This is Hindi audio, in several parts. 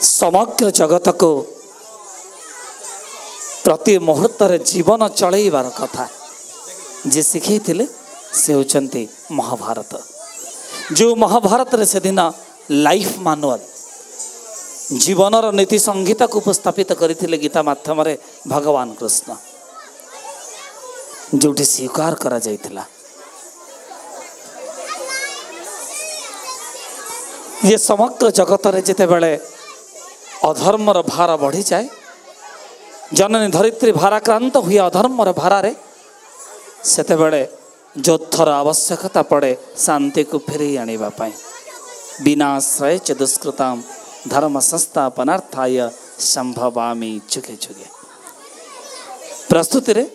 समग्र जगत को प्रति मुहूर्त जीवन चलैबार कथा जे शिखई से होचंती महाभारत। जो महाभारत रे से दिन लाइफ मानुअल जीवनर नीति संहिता को उपस्थापित करथिले गीता माध्यम रे भगवान कृष्ण, जोठी स्वीकार करा जायतिला ये समग्र जगत रे जेते बेले अधर्मर भार बढ़ी जाए, जननी धरित्री भाराक्रांत हुए अधर्मर भारे सेते बेले योद्धर आवश्यकता पड़े शांति को फेरी आने विनाश्रय च दुष्कृतां धर्म संस्थापनार्थाय संभवामि जुगे जुगे। प्रस्तुति रे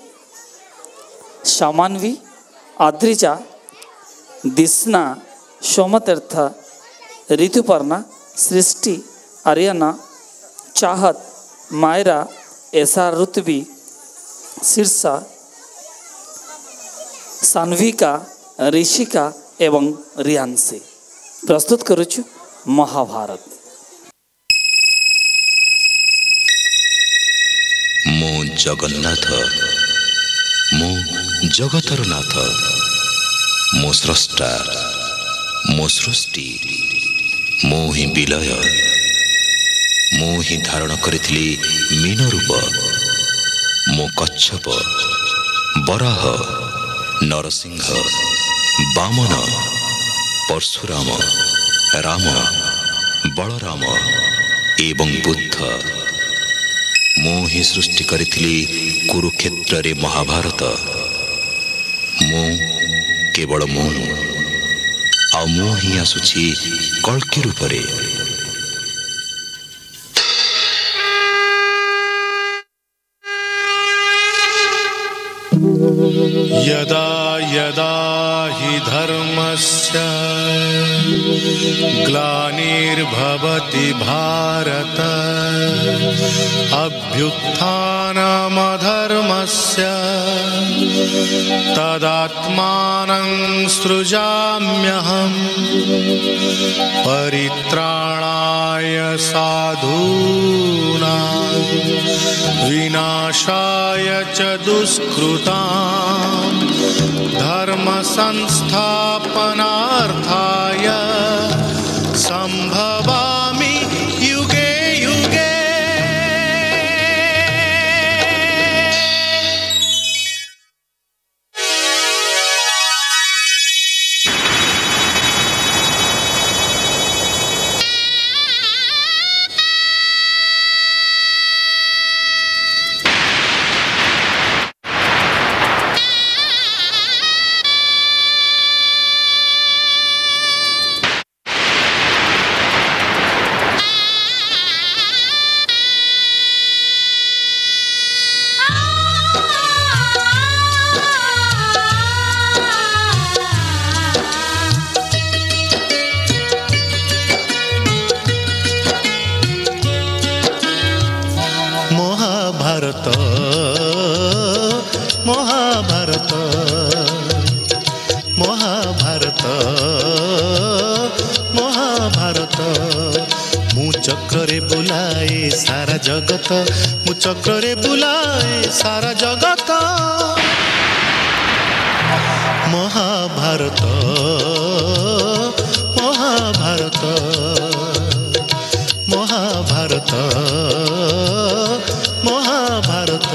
सामान्वी आद्रिजा दिस्ना सोमतीर्थ ऋतुपर्णा सृष्टि आर्यना चाहत मायरा एसा ऋतवी शीर्षा सान्विका ऋषिका एवं रियांशी प्रस्तुत करुछु महाभारत। मो जगन्नाथ मो जगतर नाथ मो स्रष्टा मो सृष्टि मो ही विलय मो ही धारण करिथिली मीन रूप मो कच्छप बराह नरसिंह वामन परशुराम राम बलराम एवं बुद्ध मो ही सृष्टि करिथिली कुरुक्षेत्र रे महाभारत। मो केवल मो आ मो ही आसुछि कल्कि रूप रे। यदा यदा हि धर्मस्य ग्लानिर्भवति भारत अभ्युत्थानमधर्मस्य तदात्मानं सृजाम्यहम् परित्राणाय साधूनां विनाशाय च दुष्कृतां धर्म संस्थापनार्थाय संभवामि युगे युगे। महाभारत महाभारत महाभारत मु चक्रे बुलाए सारा जगत मु चक्रे बुलाए सारा जगत महाभारत महाभारत महाभारत महाभारत।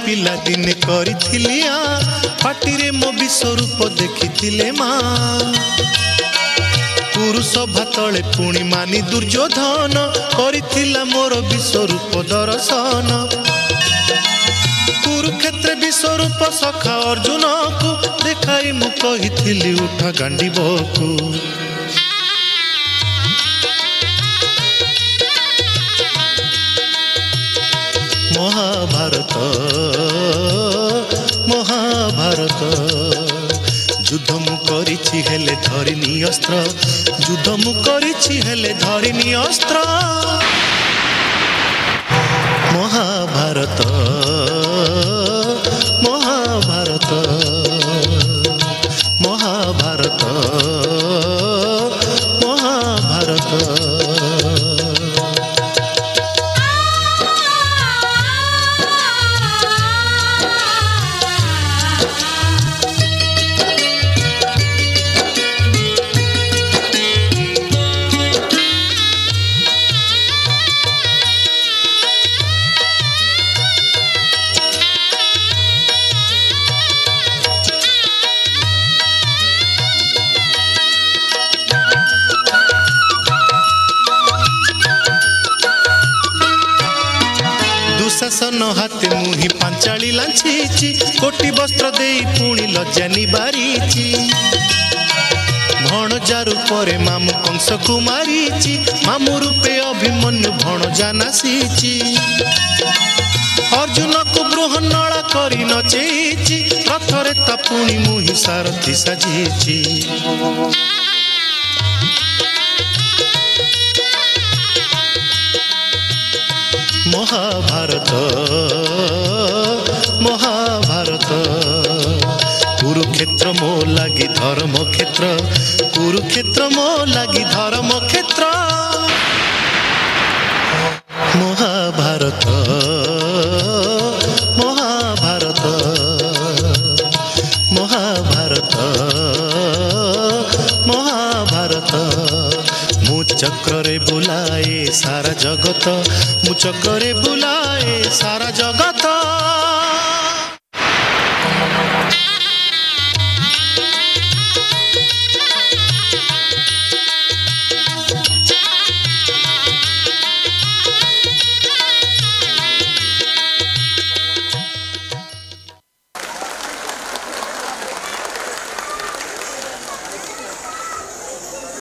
पिला दिन करिथिलिया पाटिरे मो विश्वरूप देखिथिले माँ पुरुष भातले पुणी मानी दुर्योधन करिथिला मोर विश्वरूप दर्शन कुरुक्षेत्र विश्वरूप सखा अर्जुन को देखाई मु कहिथिली उठ गांडीबकू महाभारत महाभारत युद्ध मु करिछि हेले धरिनी अस्त्र युद्ध मु करिछि हेले धरिनी अस्त्र महाभारत महाभारत महाभारत महाभारत दुशासन हाथे मुही पांचाली लांछीची कोटी वस्त्र देई पुणी लज्जा निबारीची भणजारू परे मामु कंस को मारीची मामु रूपे अभिमन्यु भणजा नासीची अर्जुन को बृहन्नला करी नचेची रथरे ता पुणी मुही सारथी साजीची महाभारत महाभारत कुरुक्षेत्र मो लागी धर्म क्षेत्र कुरुक्षेत्र मो लागी धर्म क्षेत्र महाभारत महाभारत महाभारत महाभारत मु चक्र रे बुलाए सारा जगत मु चक्र रे बुलाए